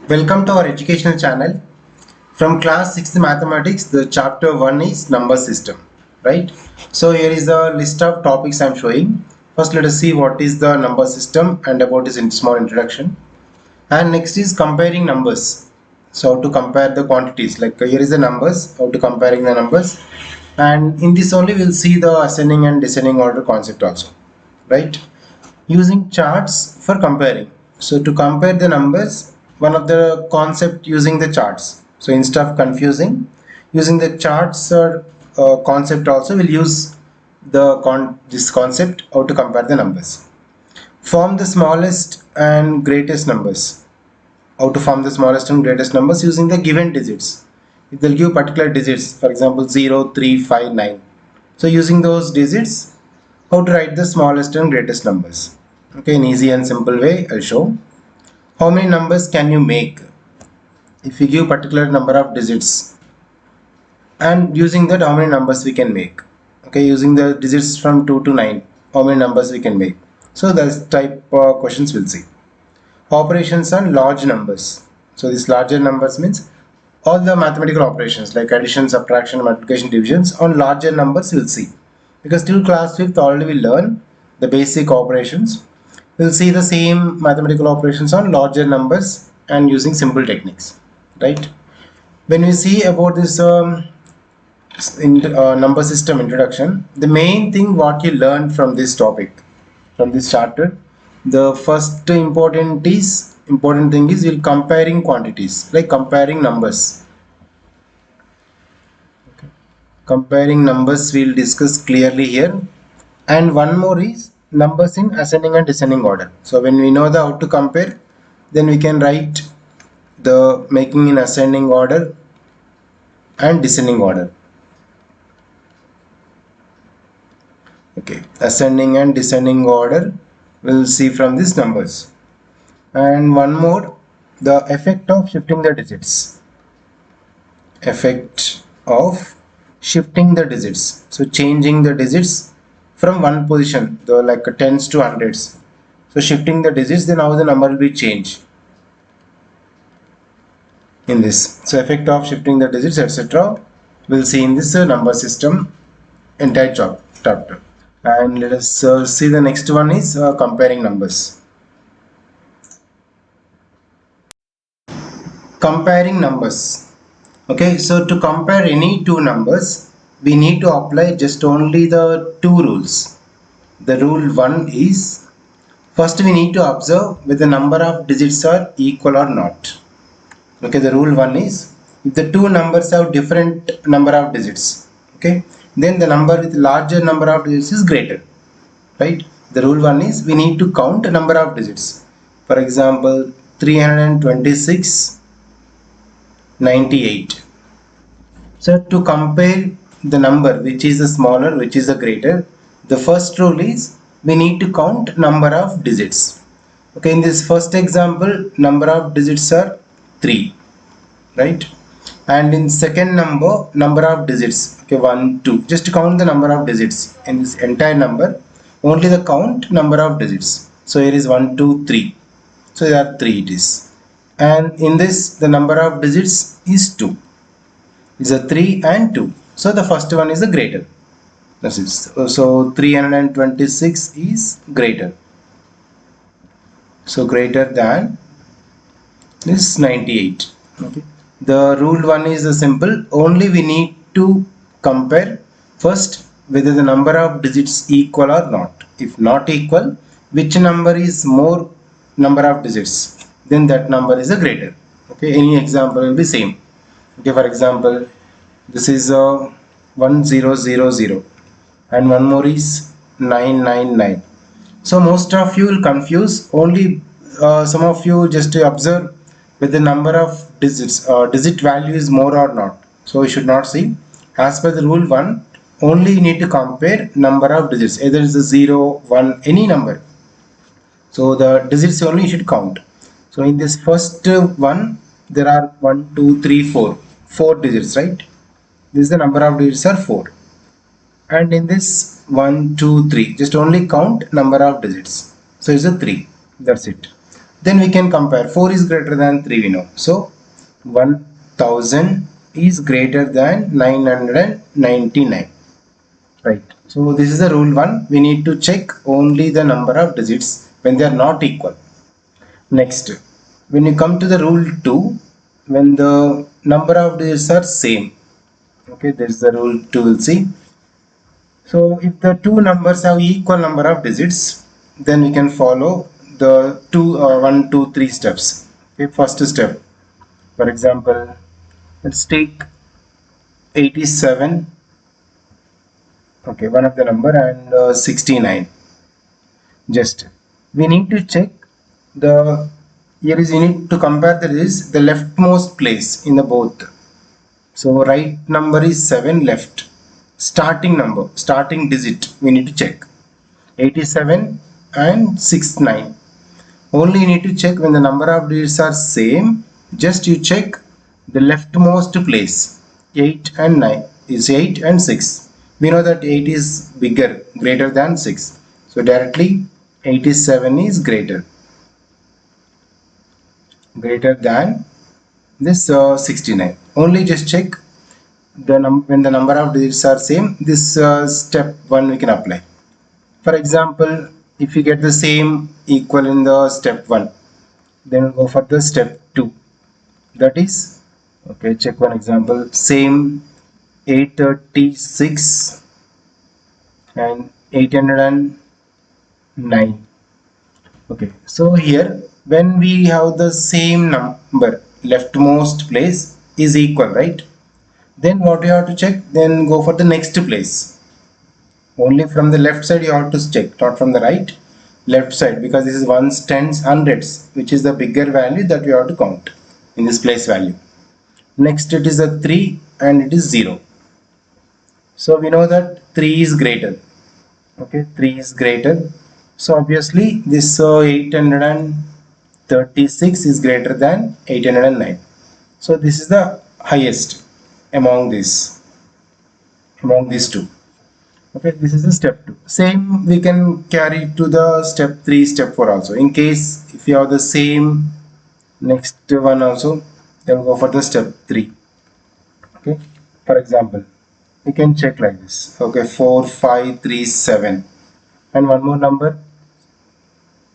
Welcome to our educational channel. From class 6th mathematics, the chapter 1 is number system, right? So here is the list of topics I am showing. First let us see what is the number system and about its small introduction. And next is comparing numbers. So how to compare the quantities, like here is the numbers, how to comparing the numbers. And in this only we'll see the ascending and descending order concept also, right? Using charts for comparing. So to compare the numbers, one of the concept using the charts. So instead of confusing, using the charts or concept also we'll use this concept how to compare the numbers. Form the smallest and greatest numbers. How to form the smallest and greatest numbers using the given digits. It will give particular digits, for example 0, 3, 5, 9. So using those digits, how to write the smallest and greatest numbers. Okay, in easy and simple way I'll show. How many numbers can you make if you give particular number of digits, and using that how many numbers we can make. Okay, using the digits from 2 to 9, how many numbers we can make. So that's type questions we'll see. Operations on large numbers. So these larger numbers means all the mathematical operations like addition, subtraction, multiplication, divisions on larger numbers we'll see. Because till class 5th already we learn the basic operations. We'll see the same mathematical operations on larger numbers and using simple techniques, right? When we see about this number system introduction, the main thing what you learn from this topic, from this chapter, the first important thing is you'll comparing quantities, like comparing numbers. Okay. Comparing numbers we'll discuss clearly here, and one more is numbers in ascending and descending order. So when we know the how to compare, then we can write the making in ascending order and descending order. Okay, ascending and descending order we'll see from these numbers. And one more, the effect of shifting the digits. Effect of shifting the digits. So changing the digits from one position, the like tens to hundreds. So shifting the digits, then how the number will be changed in this. So effect of shifting the digits, etc. we'll see in this number system entire chapter. And let us see the next one is comparing numbers. Comparing numbers. Okay, so to compare any two numbers, we need to apply just only the two rules. The rule 1 is, first we need to observe whether the number of digits are equal or not. Okay, the rule 1 is, if the two numbers have different number of digits, okay, then the number with larger number of digits is greater, right? The rule 1 is we need to count a number of digits. For example, 326, 98. So to compare the number which is the smaller, which is the greater, the first rule is we need to count number of digits. Okay, in this first example, number of digits are 3, right? And in second number of digits, okay, 1, 2. Just to count the number of digits in this entire number, only the count number of digits. So here is 1, 2, 3. So there are 3 it is. And in this the number of digits is 2. Is a 3 and 2. So the first one is the greater. That's it. So 326 is greater. So greater than this 98. Okay. The rule 1 is simple. Only we need to compare first whether the number of digits equal or not. If not equal, which number is more number of digits, then that number is a greater. Okay. Any example will be same. Okay, for example, this is 1000 and one more is 999. So most of you will confuse, only some of you just to observe with the number of digits, digit value is more or not. So you should not see. As per the rule 1, only you need to compare number of digits, either it's a 0, 1, any number. So the digits only you should count. So in this first one, there are 1, 2, 3, 4. 4 digits, right? This is the number of digits are 4. And in this 1, 2, 3, just only count number of digits. So it's a 3. That's it. then we can compare. 4 is greater than 3, we know. So 1000 is greater than 999, right? So this is the rule 1. We need to check only the number of digits when they are not equal. Next, when you come to the rule 2, when the number of digits are same, okay, there is the rule 2, we'll see. So if the two numbers have equal number of digits, then we can follow the 1, 2, 3 steps. Okay, first step, for example, let's take 87, okay, one of the number, and 69. Just we need to check the, here is, you need to compare that is the leftmost place in the both. So right number is 7, left starting number, starting digit, we need to check 87 and 69. Only you need to check when the number of digits are same, just you check the leftmost place. 8 and 9 is 8 and 6. We know that 8 is bigger, greater than 6. So directly 87 is greater than this 69. Only just check the when the number of digits are same, this step 1 we can apply. For example, if you get the same equal in the step 1, then we'll go for the step 2. That is, okay, check one example, same 836 and 809. Okay, so here when we have the same number, leftmost place is equal, right? Then what you have to check, then go for the next place. Only from the left side you have to check, not from the right. Left side, because this is ones, tens, hundreds, which is the bigger value that we have to count in this place value. Next it is a 3 and it is 0. So we know that 3 is greater. Okay, 3 is greater. So obviously this 836 is greater than 809. So this is the highest among these two. Okay, this is the step 2. Same we can carry to the step 3, step 4 also. In case if you have the same next one also, then we'll go for the step 3. Okay, for example, we can check like this. Okay, 4, 5, 3, 7, and one more number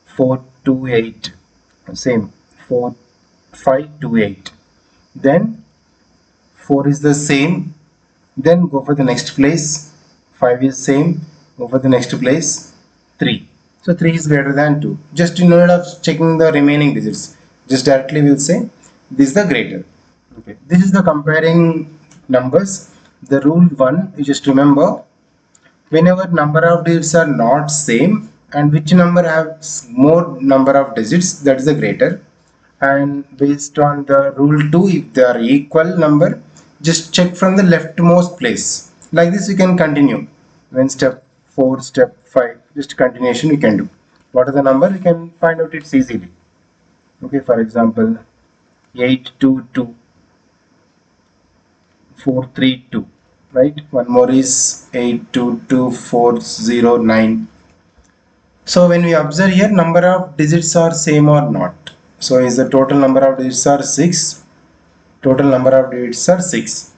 4, 2, 8. Same 4, 5, 2, 8. Then 4 is the same. Then go for the next place. 5 is same. Go for the next place. 3. So 3 is greater than 2. Just in order of checking the remaining digits, just directly we'll say this is the greater. Okay, this is the comparing numbers. The rule 1, you just remember, whenever number of digits are not same and which number has more number of digits, that is the greater. And based on the rule 2, if they are equal number, just check from the leftmost place. Like this you can continue. When step 4, step 5, just continuation you can do. What are the number, you can find out it easily. Okay, for example, 822, 432, right? One more is 822409. So when we observe here, number of digits are same or not. So is the total number of digits are 6. Total number of digits are 6.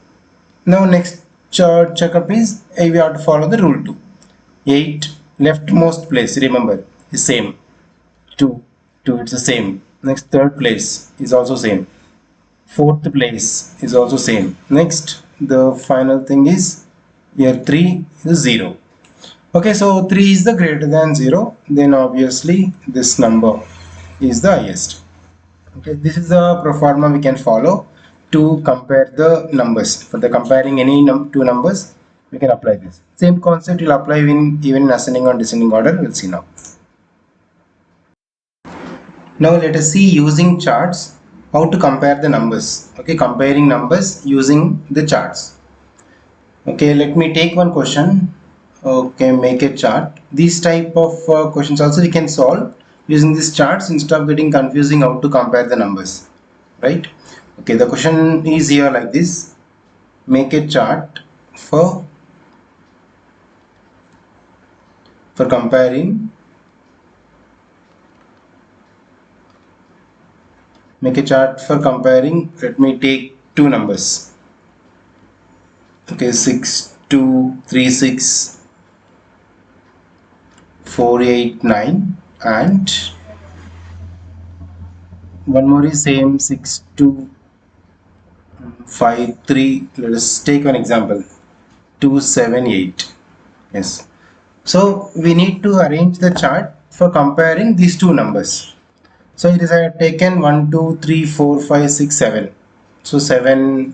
Now next checkup is we have to follow the rule 2. 8 leftmost place, remember, is same. 2, it's the same. Next third place is also same. Fourth place is also same. Next the final thing is here 3 is 0. Okay, so 3 is the greater than 0, then obviously this number is the highest. Okay, this is the pro forma we can follow to compare the numbers. For the comparing any two numbers, we can apply this. Same concept will apply even in ascending or descending order. We'll see now. Now let us see using charts how to compare the numbers. Okay, comparing numbers using the charts. Okay, let me take one question. Okay, make a chart. These type of questions also we can solve using these charts instead of getting confusing how to compare the numbers, right? Okay, the question is here like this. Make a chart for comparing make a chart for comparing. Let me take two numbers. Okay, 6236 489 and one more is same 6253. Let us take one example, 278. Yes, so we need to arrange the chart for comparing these two numbers. So it is I have taken 1 2 3 4 5 6 7. So 7,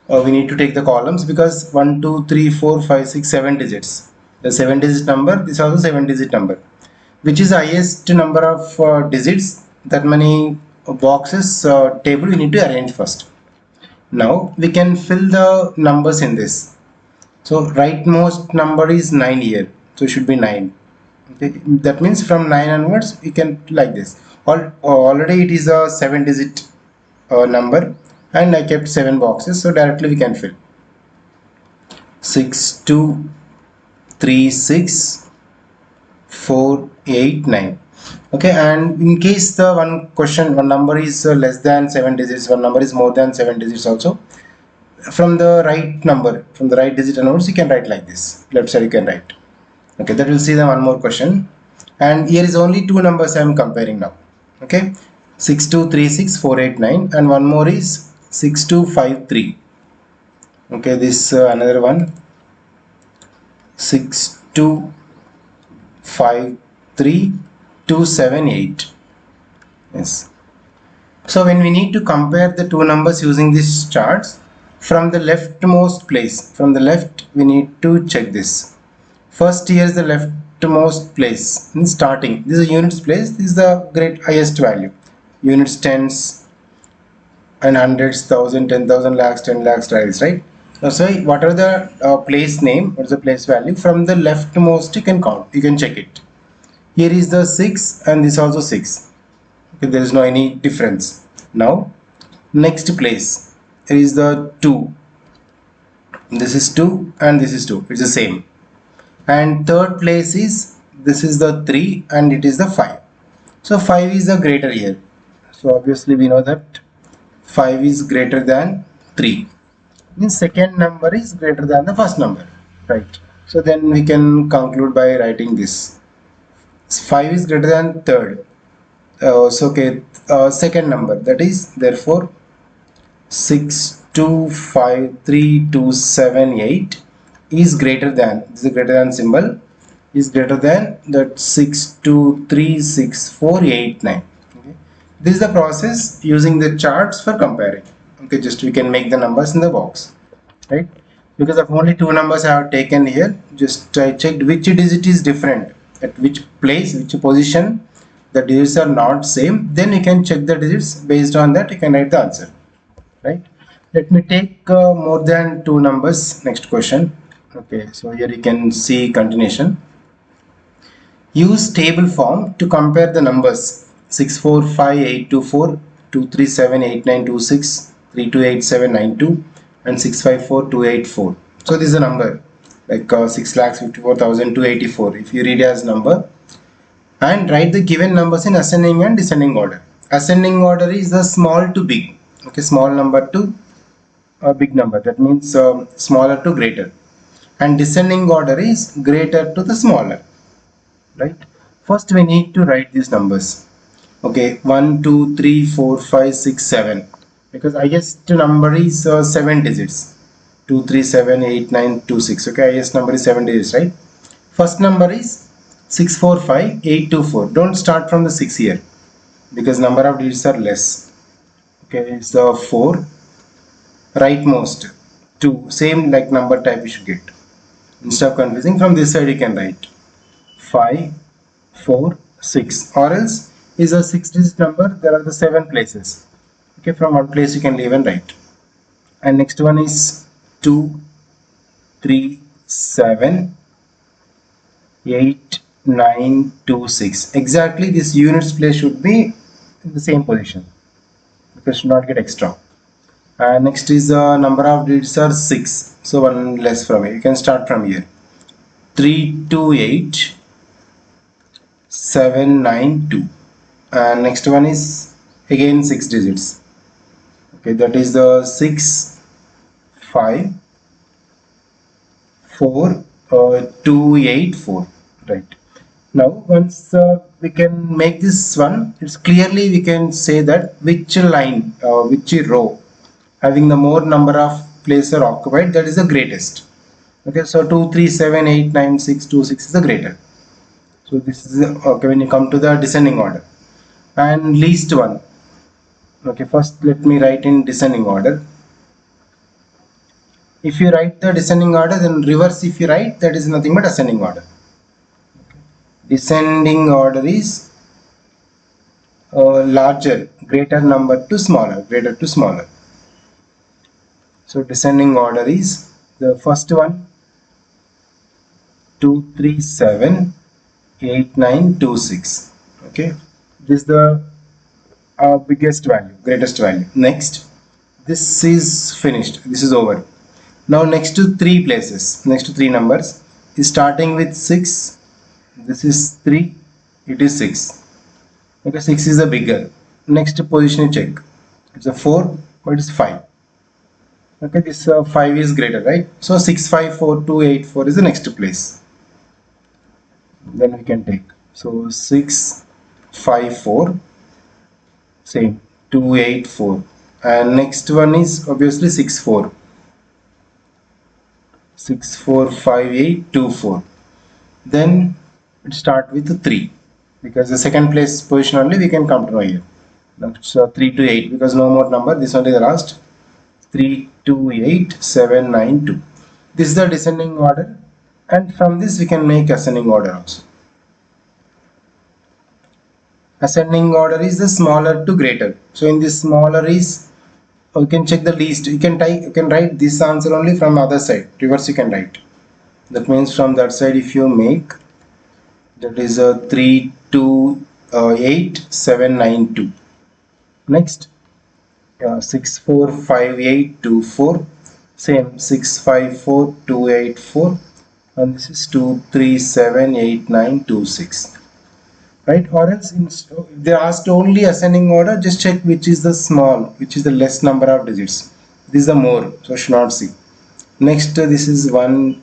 we need to take the columns because 1 2 3 4 5 6 7 digits. The 7 digit number, this is also 7 digit number. Which is highest number of digits, that many boxes table we need to arrange first. Now we can fill the numbers in this. So rightmost number is 9 here, so it should be 9. Okay, that means from 9 onwards we can like this. Already it is a 7 digit number and I kept 7 boxes, so directly we can fill 6236 489. Okay, and in case the one number is less than 7 digits, one number is more than 7 digits also, from the right digit onwards you can write like this. Left side you can write. Okay, that will see the one more question, and here is only two numbers I am comparing now. Okay, 6236 489 and one more is 6253. Okay, this another one, 6253 278. Yes, so when we need to compare the two numbers using these charts, from the leftmost place, from the left we need to check this. First, here is the leftmost place in starting. This is units place. This is the highest value. Units, tens, and hundreds, thousand, 10,000, lakhs, 10 lakhs, trials, right? So, whatever the place name, what's the place value, from the leftmost you can count. You can check it. Here is the 6 and this also 6. Okay, there is no any difference. Now, next place, here is the 2. This is 2 and this is 2. It's the same. And third place is, this is the 3 and it is the 5. So 5 is the greater here. So obviously we know that 5 is greater than 3. Means second number is greater than the first number, right? So then we can conclude by writing this. 5 is greater than third. So okay, second number, that is therefore 6253 is greater than, this is a greater than symbol, is greater than that 6236 489. Okay, this is the process using the charts for comparing. Okay, just we can make the numbers in the box, right? Because of only two numbers I have taken here, just I checked which digit is different at which place, which position the digits are not same, then you can check the digits. Based on that you can write the answer, right? Let me take more than two numbers. Next question. Okay, so here you can see continuation. Use table form to compare the numbers 645824 2378926 328792 and 654284. So this is a number like 6,54,284 if you read as number, and write the given numbers in ascending and descending order. Ascending order is the small to big. Okay, small number to a big number, that means smaller to greater, and descending order is greater to the smaller, right? First we need to write these numbers. Okay, 1 2 3 4 5 6 7, because highest number is 7 digits, 2 3 7 8 9 2 6. Okay, highest number is 7 digits, right? First number is 645824. Don't start from the 6 here because number of digits are less. Okay, it's the 4. Rightmost 2, same like number type you should get. Instead of confusing, from this side you can write 5 4 6, or else is a 6 digit number. There are the 7 places. Okay, from one place you can leave and write. And next one is 2 3 7 8 9 2 6. Exactly, this units place should be in the same position because should not get extra. Next is the number of digits are 6, so one less from here. You can start from here. 328 792. And next one is again 6 digits. Okay, that is the 6 5 4 284, right? Now once we can make this one, it's clearly we can say that which line, which row having the more number of places are occupied, that is the greatest. Okay, so 2 3 7 8 9 6 2 6 is the greater. So this is okay when you come to the descending order. And least one. Okay, first let me write in descending order. If you write the descending order, then reverse if you write, that is nothing but ascending order. Descending order is larger, greater number to smaller, greater to smaller. So descending order is the first one 2 3 7 8 9 2 6. Okay, this is the biggest value, greatest value. Next, this is finished, this is over. Now next to three places, next to three numbers is starting with 6. This is 3, it is 6. Okay, 6 is the bigger. Next position you check, it's a 4, but it's 5. Okay, this 5 is greater, right? So 6 5 4 2 8 4 is the next place. Then we can take, so 6 5 4, same 2 8 4, and next one is obviously 6 4. 6 4 5 8 2 4. Then it start with 3, because the second place position only we can come to know here. So 3 to 8, because no more number, this only the last. 3 2 8 7 9 2. This is the descending order, and from this we can make ascending order also. Ascending order is the smaller to greater. So in this smaller is, you can check the least. You can write this answer only from other side. Reverse you can write. That means from that side if you make, that is a 3 2 8 7 9 2. Next 6 4 5 8 2 4, same 6 5 4 2 8 4, and this is 2 3 7 8 9 2 6, right? Or else if they asked only ascending order, just check which is the small, which is the less number of digits. This is the more, so should not see. Next this is 1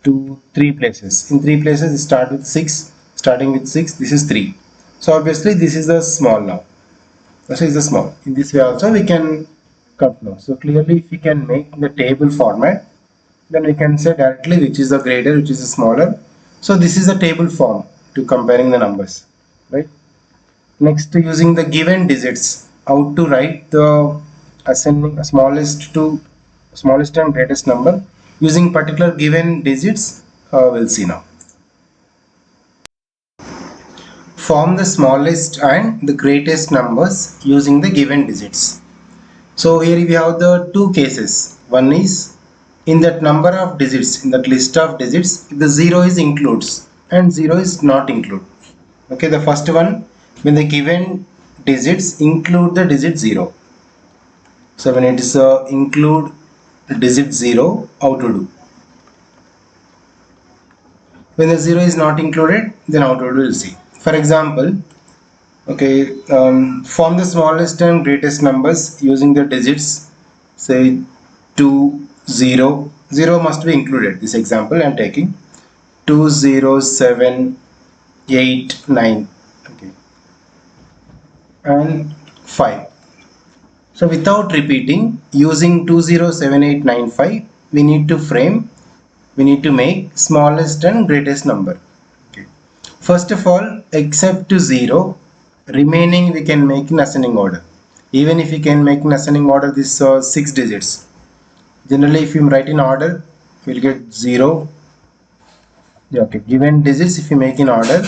2 3 places. In 3 places start with 6, starting with 6, this is 3. So obviously this is the small now. This is the small. In this way also we can come to know. So clearly if we can make the table format, then we can say directly which is the greater, which is the smaller. So this is a table form to comparing the numbers, right? Next, using the given digits, how to write the ascending smallest and greatest number using particular given digits, we'll see now. Form the smallest and the greatest numbers using the given digits. So here we have the two cases. One is in that number of digits, in that list of digits, the 0 is includes and 0 is not include. Okay, the first one, when the given digits include the digit 0. So when it is include digit 0, how to do? When the 0 is not included, then how to do, we'll see. For example, okay, form the smallest and greatest numbers using the digits, say 2 0. 0 must be included. This example I am taking 2 0 7 8 9, okay, and 5. So without repeating, using 2 0 7 8 9 5, we need to make smallest and greatest number. Okay. First of all, except to 0, remaining we can make in ascending order. Even if we can make in ascending order this 6 digits. Generally if you write in order, we'll get 0. Yeah, okay, given digits if you make in order,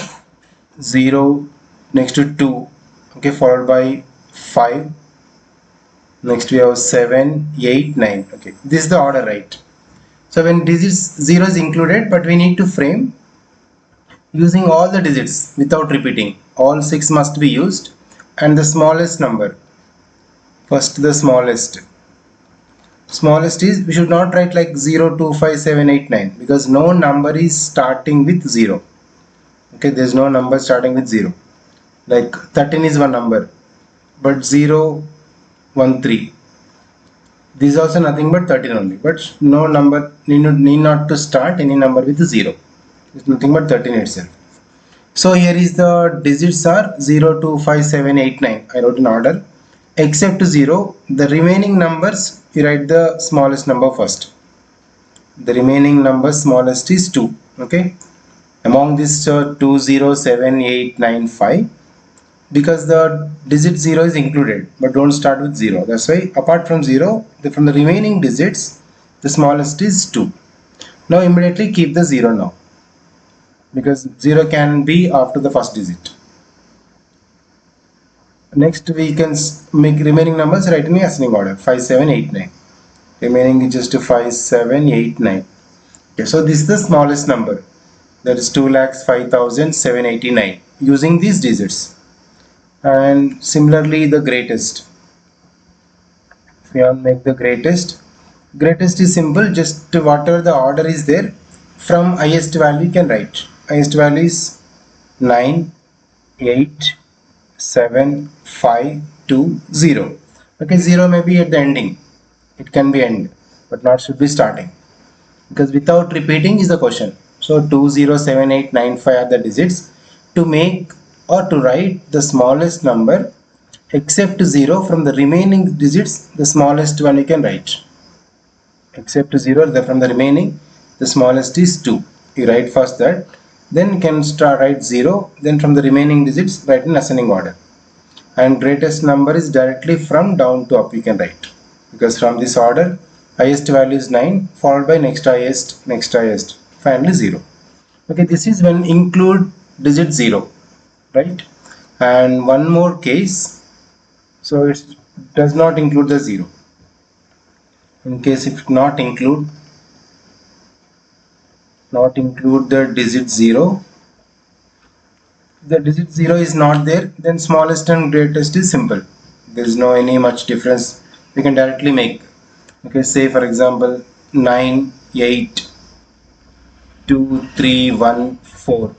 0 next to 2, okay, followed by 5, next we have 7 8 9. Okay, this is the order, right? So when digits 0 is included, but we need to frame using all the digits without repeating. All 6 must be used, and the smallest number, first the smallest is, we should not write like 0 2 5 7 8 9, because no number is starting with 0. Okay, there's no number starting with 0. Like 13 is one number, but 0, 1, 3. This is also nothing but 13 only, but no number need not to start any number with 0. It's nothing but 13 itself. So here is the digits are 0, 2, 5, 7, 8, 9. I wrote in order. Except 0, the remaining numbers, you write the smallest number first. The remaining number smallest is 2. Okay. Among this 2, 0, 7, 8, 9, 5. Because the digit 0 is included, but don't start with 0. That's why apart from 0, from the remaining digits, the smallest is 2. Now immediately keep the 0 now, because 0 can be after the first digit. Next we can make remaining numbers right in ascending order, 5, 7, 8, 9. Remaining is just 5, 7, 8, 9. Okay, so this is the smallest number, that is 2,05,789 using these digits. And similarly the greatest, if you want to make the greatest is simple, just whatever the order is there, from highest value you can write. Highest value is 9, 8, 7, 5, 2, 0. Okay, 0 may be at the ending, it can be end, but not should be starting, because without repeating is the question. So 2, 0, 7, 8, 9, 5 are the digits. To make or to write the smallest number except 0 from the remaining digits, the smallest one you can write. Except 0, from the remaining, the smallest is 2. You write first that, then you can start write 0, then from the remaining digits write in ascending order. And greatest number is directly from down to up you can write, because from this order highest value is 9, followed by next highest, finally 0. Okay, this is when include digit 0, right? And one more case, so it does not include the 0. In case if not include the digit 0, the digit 0 is not there, then smallest and greatest is simple. There is no any much difference, we can directly make. Okay, say for example 9, 8, 2, 3, 1, 4.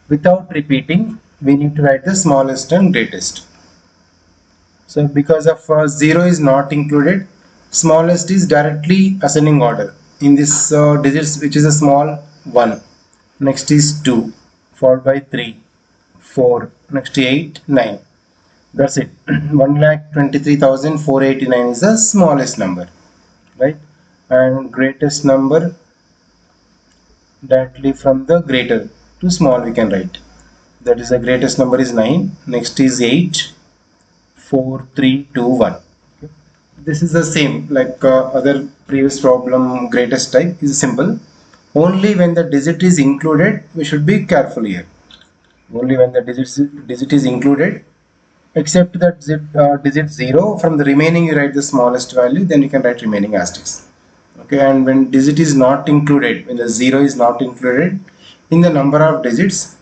Without repeating, we need to write the smallest and greatest. So because of 0 is not included, smallest is directly ascending order. In this digits, which is a small 1, next is 2, followed by 3, 4, next 8, 9. That's it. 1,23,489 is the smallest number, right? And greatest number, directly from the greater to small we can write. That is the greatest number is 9, next is 8, 4, 3, 2, 1. Okay. This is the same like other previous problem. Greatest type is simple. Only when the digit is included, we should be careful here. Only when the digit is included, except that digit 0, from the remaining you write the smallest value, then you can write remaining asterisk. Okay, and when digit is not included, when the 0 is not included in the number of digits,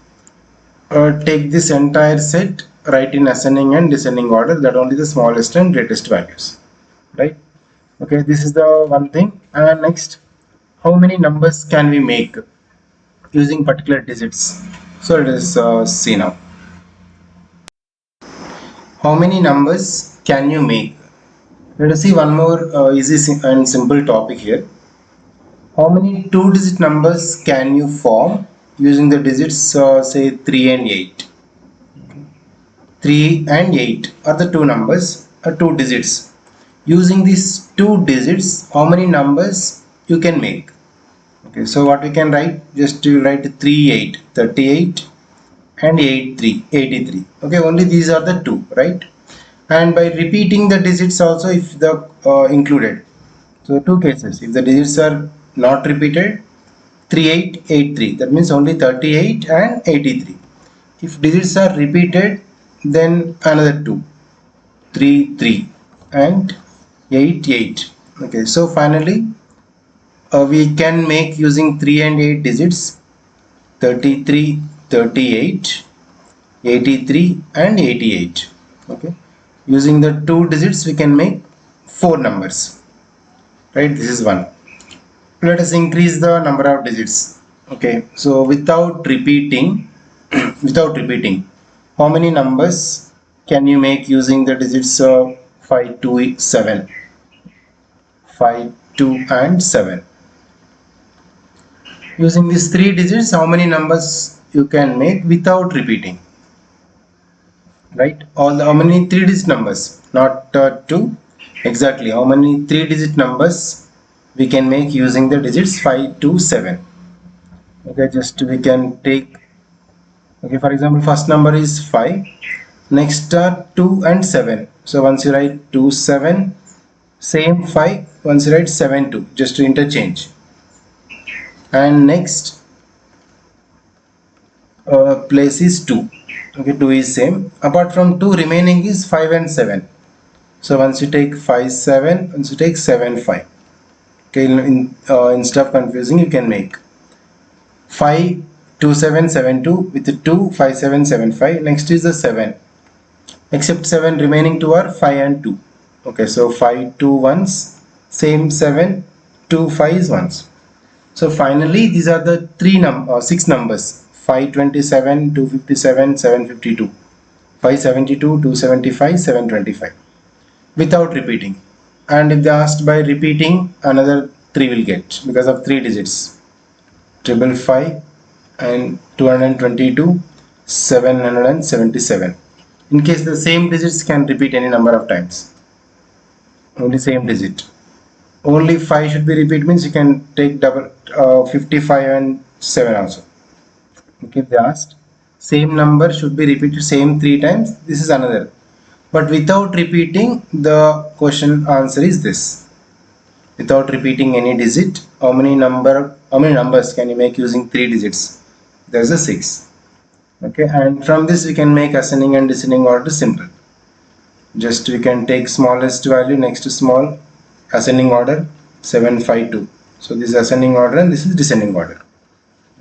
take this entire set, write in ascending and descending order, that only the smallest and greatest values, right? Okay, this is the one thing. And next, how many numbers can we make using particular digits? So let us see now. How many numbers can you make? Let us see one more easy and simple topic here. How many two-digit numbers can you form using the digits say 3 and 8? 3 and 8 are the two numbers, two digits. Using these two digits, how many numbers you can make? Okay, so what we can write? Just to write 3, 8, 38 and 8, 3, 83. Okay, only these are the two, right? And by repeating the digits also, if the included. So two cases, if the digits are not repeated, 3883, that means only 38 and 83. If digits are repeated, then another 2, 3, 3 and 8, 8. Okay, so finally we can make using 3 and 8 digits 33, 38, 83 and 88. Okay, using the two digits we can make four numbers, right? This is one. Let us increase the number of digits. Okay, so without repeating how many numbers can you make using the digits 5, 2, 7? 5, 2 and 7. Using these three digits, how many numbers you can make without repeating? Right? How many three-digit numbers? Not two. Exactly. How many three-digit numbers we can make using the digits 5, 2, 7? Okay, just we can take. Okay, for example, first number is 5. Next are 2 and 7. So once you write 2, 7, same 5. Once you write 7, 2, just to interchange. And next place is 2. Okay, 2 is same. Apart from 2, remaining is 5 and 7. So once you take 5, 7, once you take 7, 5. Okay, instead of confusing, you can make 5, 2, 7, 7, 2 with the 2, 5, 7, 7, 5. Next is the 7. Except 7, remaining 2 are 5 and 2. Okay, so 5, 2 once, same 7, 2, 5 is once. So finally, these are the 6 numbers: 527, 257, 752, 572, 275, 725, without repeating. And if they asked by repeating, another 3 will get because of 3 digits: 555 and 222, 777. In case the same digits can repeat any number of times, only same digit. Only 5 should be repeat, means you can take double 55 and 7 also. Okay, they asked same number should be repeated same 3 times, this is another. But without repeating, the question answer is this. Without repeating any digit, how many numbers can you make using 3 digits? There's a 6. Okay, and from this we can make ascending and descending order simple. Just we can take smallest value next to small, ascending order 752. So this is ascending order and this is descending order.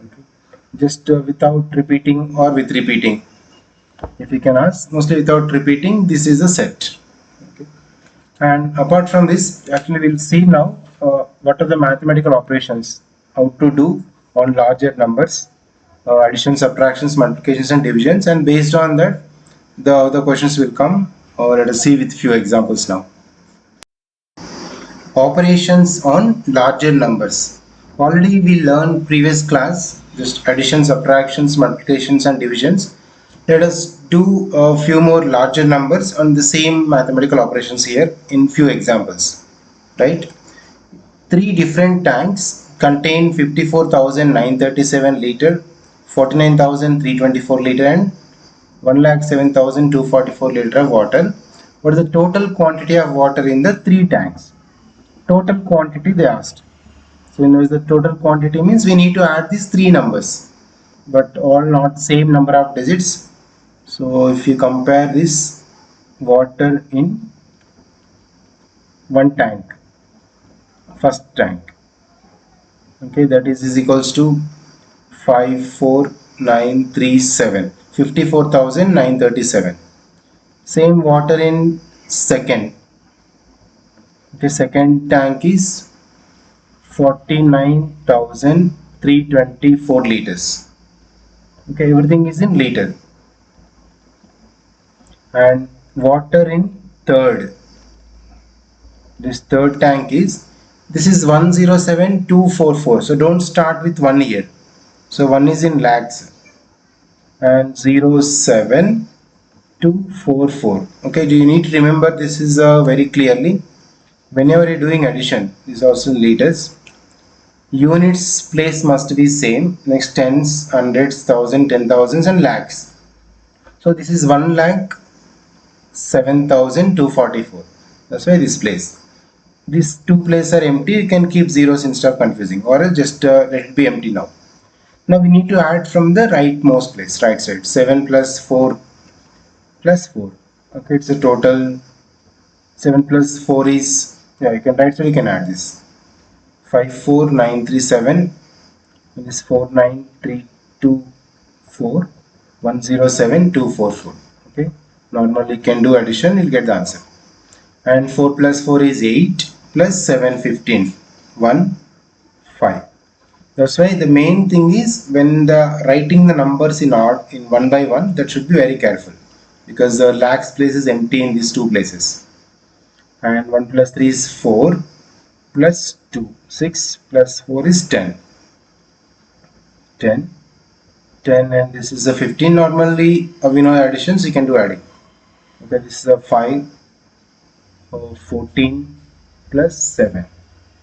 Okay. Just without repeating or with repeating, if you can ask, mostly without repeating, this is a set. Okay. And apart from this, actually we'll see now what are the mathematical operations, how to do on larger numbers, addition, subtractions, multiplications and divisions, and based on that the other questions will come. Let us see with few examples now. Operations on larger numbers. Already we learned previous class just addition, subtractions, multiplications and divisions. Let us do a few more larger numbers on the same mathematical operations here in few examples. Right? 3 different tanks contain 54,937 liter, 49,324 liter and 1,07,244 liter of water. What is the total quantity of water in the 3 tanks? Total quantity they asked. So you know the total quantity means we need to add these 3 numbers, but all not same number of digits. So if you compare this water in one tank, first tank, okay, that is equals to 54,937, 54,937. Same water in second. Okay, second tank is 49,324 liters. Okay, everything is in liter. And water in third. This third tank is, this is 107,244. So don't start with 1 here. So 1 is in lakhs and 07,244. Okay, do you need to remember this is very clearly. Whenever you're doing addition, this is also liters. Units place must be same. Next tens, hundreds, thousand, 10,000s and lakhs. So this is 1,07,244. That's why this place. These 2 places are empty. You can keep zeros instead of confusing, or else just let it be empty now. Now we need to add from the rightmost place, right side. 7 plus 4 plus 4. Okay, it's a total. 7 plus 4 is, yeah, you can right side, you can add this. 54,937. This is 49,324, 107,244. Okay, normally you can do addition, you'll get the answer. And 4 plus 4 is 8 plus 7, 15, 1, 5. That's why the main thing is when the writing the numbers in odd in one by one, that should be very careful. because the lakhs place is empty in these two places. And 1 plus 3 is 4 plus 2, 6 plus 4 is 10. 10, 10, and this is a 15. Normally, we know additions, you can do adding. Okay, this is a 5, 14 plus 7.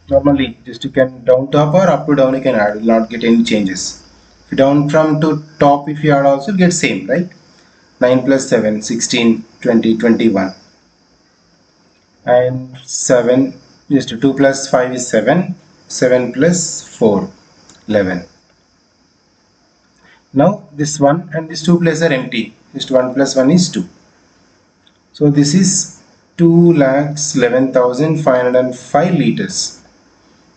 Normally, just you can down to up or up to down you can add, will not get any changes. If you down from to top, if you add also, you get same, right? 9 plus 7, 16, 20, 21. And 7, just 2 plus 5 is 7, 7 plus 4, 11. Now this 1 and this 2 places are empty, just 1 plus 1 is 2. So this is 2,11,505 liters.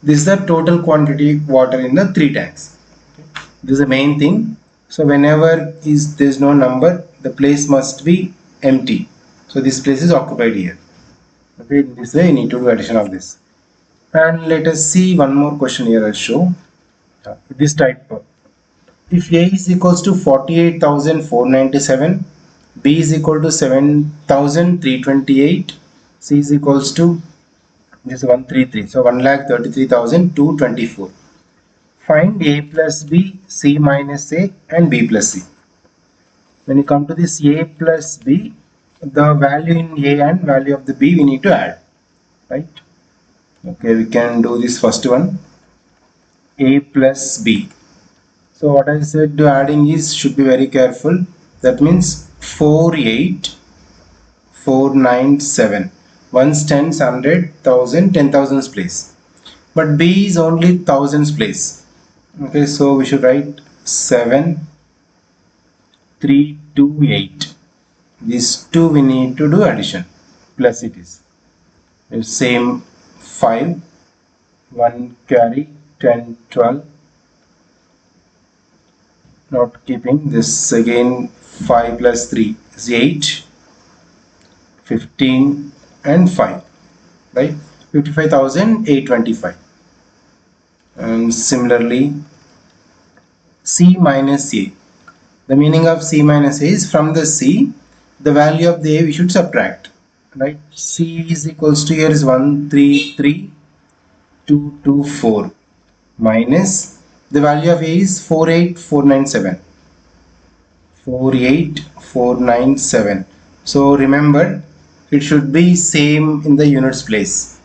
This is the total quantity of water in the 3 tanks. This is the main thing. So whenever there is no number, the place must be empty. So this place is occupied here. Okay, this way you need to do addition of this. And let us see one more question here. I'll show this type. If A is equals to 48,497, B is equal to 7,328, C is equals to this 133. So 1,33,224. Find A plus B, C minus A, and B plus C. When you come to this A plus B, the value in A and value of the B we need to add, right? Okay, we can do this first one, A plus B. So what I said to adding is, should be very careful. That means 48,497. One's tens, 100, 1000, 10,000's place. But B is only thousands place. Okay, so we should write 7,328. These two we need to do addition. Plus it is. Same 5, 1 carry, 10, 12. Not keeping this again, 5 plus 3 is 8, 15 and 5, right? 55,825. And similarly C minus A. The meaning of C minus A is, from the C the value of the A we should subtract, right? C is equals to, here is 133,224 minus the value of A is 48,497. 48,497. So remember, it should be same in the units place,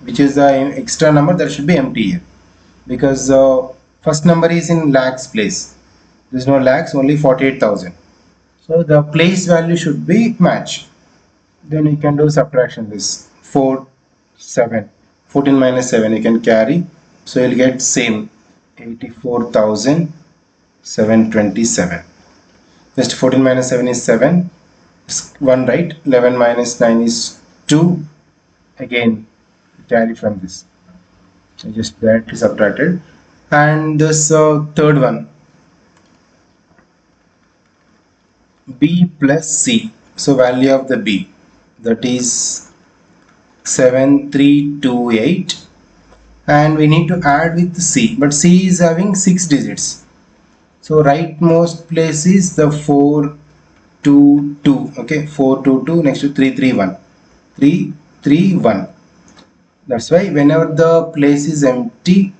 which is the extra number that should be empty here, because first number is in lakhs place. There is no lakhs, only 48,000. So the place value should be matched. Then you can do subtraction. This 4, 7, 14 minus 7 you can carry. So you'll get same 84,727. Just 14 minus 7 is 7. 1, right? 11 minus 9 is 2. Again carry from this. So just that is subtracted. And this third one, B plus C. So value of the B, that is 7,328. And we need to add with C, but C is having 6 digits. So rightmost place is the 422. Okay, 422 next to 331. 331. That's why whenever the place is empty,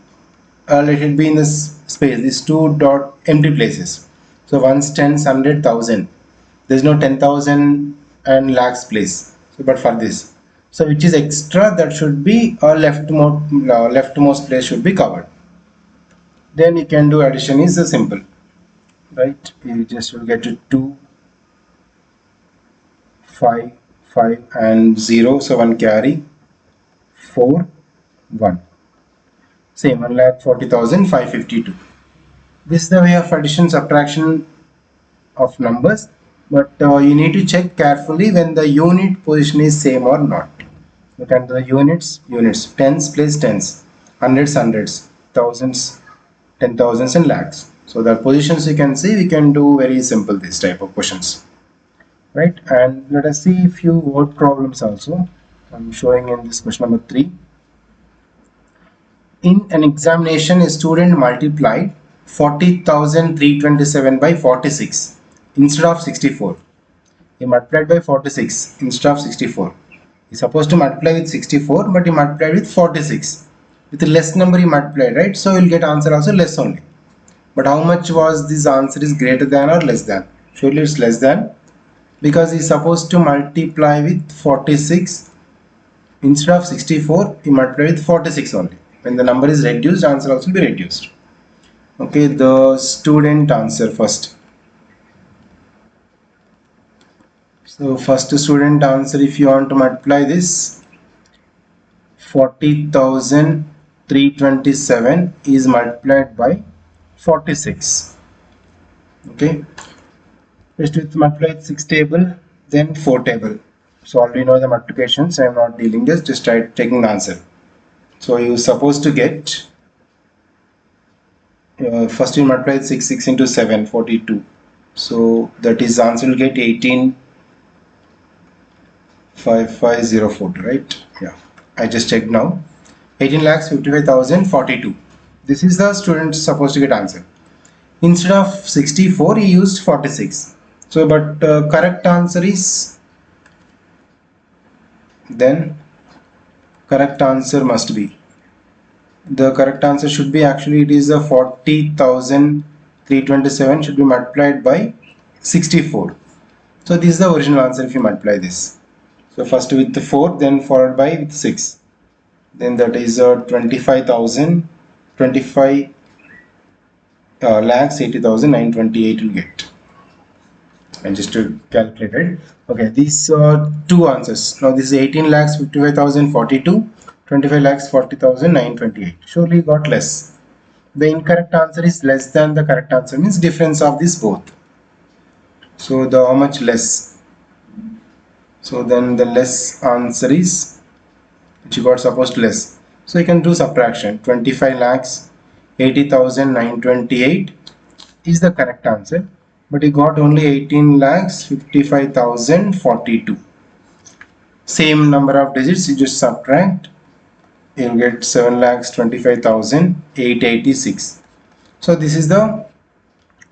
let it be in this space, these two dot empty places. So one's tens, 100, 1000. There's no 10,000 and lakhs place. So, but for this, so which is extra, that should be leftmost place should be covered. Then you can do addition is simple, right? You just will get to 2, 5, 5 and 0. So 1 carry, 4, 1. Same 1,40,552. This is the way of addition subtraction of numbers, but you need to check carefully when the unit position is same or not. Look at the units, tens place tens, hundreds, thousands, 10,000s and lakhs. So the positions you can see, we can do very simple this type of questions, right? And let us see a few word problems also. I'm showing in this question number 3. In an examination, a student multiplied 40,327 by 46 instead of 64. He multiplied by 46 instead of 64. He's supposed to multiply with 64, but he multiplied with 46. With the less number he multiplied, right? So you'll get answer also less only. But how much was this answer is greater than or less than? Surely it's less than, because he's supposed to multiply with 46 instead of 64. He multiplied with 46 only. When the number is reduced, answer also will be reduced. Okay, the student answer first. So first student answer, if you want to multiply this, 40,327 is multiplied by 46. Okay, first with multiply with 6 table, then 4 table. So already know the multiplications. I am not dealing this, just try taking the answer. So you supposed to get first you multiply with 6 into 7, 42. So that is answer will get 18,5504, right? Yeah, I just checked now. 18,55,042. This is the student supposed to get answer. Instead of 64, he used 46. So, but correct answer is, then correct answer must be, the correct answer should be, actually it is a 40,327 should be multiplied by 64. So this is the original answer if you multiply this. So first with the 4, then followed by with 6. Then that is 25 lakhs 80,928 will get. And just to calculate it. Okay, these are two answers. Now this is 18 lakhs 55,042, 25 lakhs 40,928. Surely got less. The incorrect answer is less than the correct answer, means difference of this both. So the how much less? So then the less answer is, which you got supposed to less. So you can do subtraction. 25 lakhs 80,928 is the correct answer, but you got only 18 lakhs 55,042. Same number of digits, you just subtract, you'll get 7 lakhs 25,886. So this is the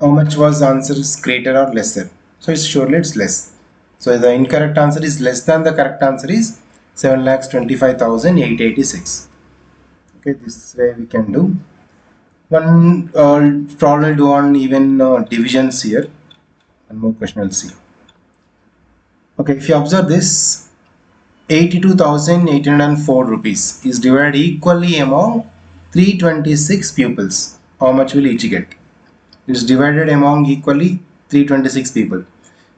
how much was the answer is greater or lesser. So it's surely it's less. So the incorrect answer is less than the correct answer is 7 lakhs 25,886. Okay, this way we can do. One problem do on even divisions here. One more question I'll see. Okay, if you observe this, 82,804 rupees is divided equally among 326 pupils. How much will each get? It's divided among equally 326 people.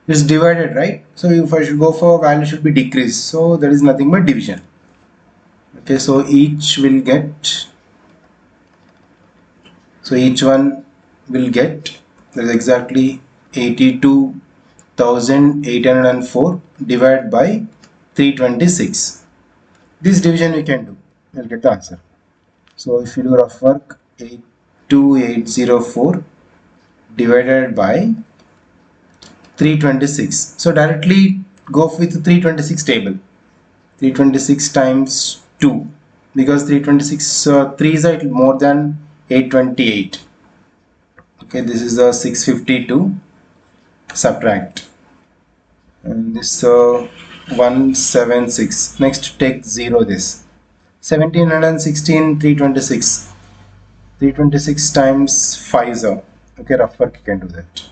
It's divided, right? So if I should go for value should be decreased. So there is nothing but division. Okay, so each will get. So each one will get, that is exactly 82,804 divided by 326. This division we can do. We'll get the answer. So if you do rough work, 82804 divided by 326. So directly go with 326 table. 326 times 2, because 326 3 is more than 828. Okay, this is a 652. Subtract, and this 176. Next take 0 this. 1716 326. 326 times 5 is okay, rough work you can do that.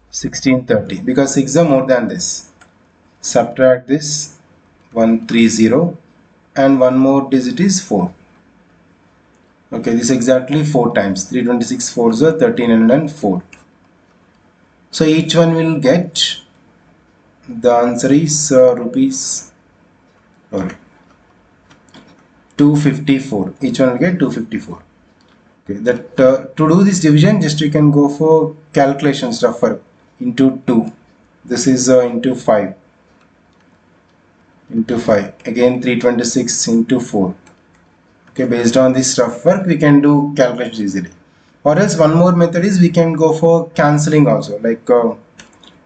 1630, because 6 are more than this. Subtract this 130, and one more digit is 4. Okay, this is exactly 4 times. 326 4s are 1304. So each one will get, the answer is rupees 254. Each one will get 254. Okay, that to do this division, just you can go for calculation stuff for into 2. This is into 5. Into 5. Again 326 into 4. Okay, based on this rough work we can do calculations easily. Or else one more method is we can go for cancelling also, like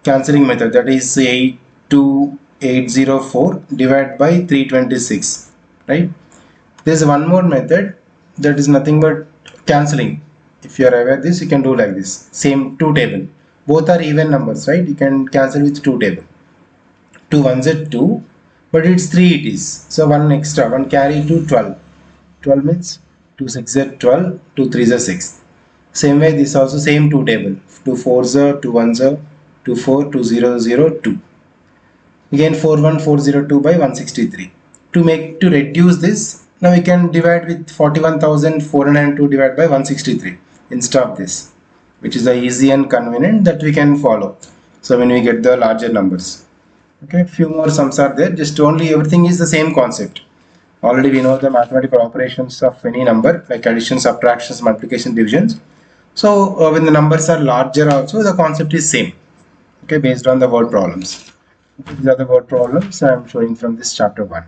cancelling method, that is 82804 divided by 326, right? There is one more method that is nothing but cancelling. If you are aware this, you can do like this. Same 2 table. Both are even numbers, right? You can cancel with 2 table. 2 ones are 2, but it's 3 it is. So 1 extra, 1 carry to 12. 12 means 2 6 are 12, 2 3 are 6. Same way this also same 2 table. 2 4s are 2 1s are 2 4 2 0 0 2. Again 41402 by 163. To reduce this, now we can divide with 41,402 divided by 163 instead of this, which is the easy and convenient that we can follow. So when we get the larger numbers, okay, few more sums are there. Just only everything is the same concept. Already we know the mathematical operations of any number like addition, subtractions, multiplication, divisions. So when the numbers are larger also the concept is same. Okay, based on the word problems. These are the word problems I am showing from this chapter 1.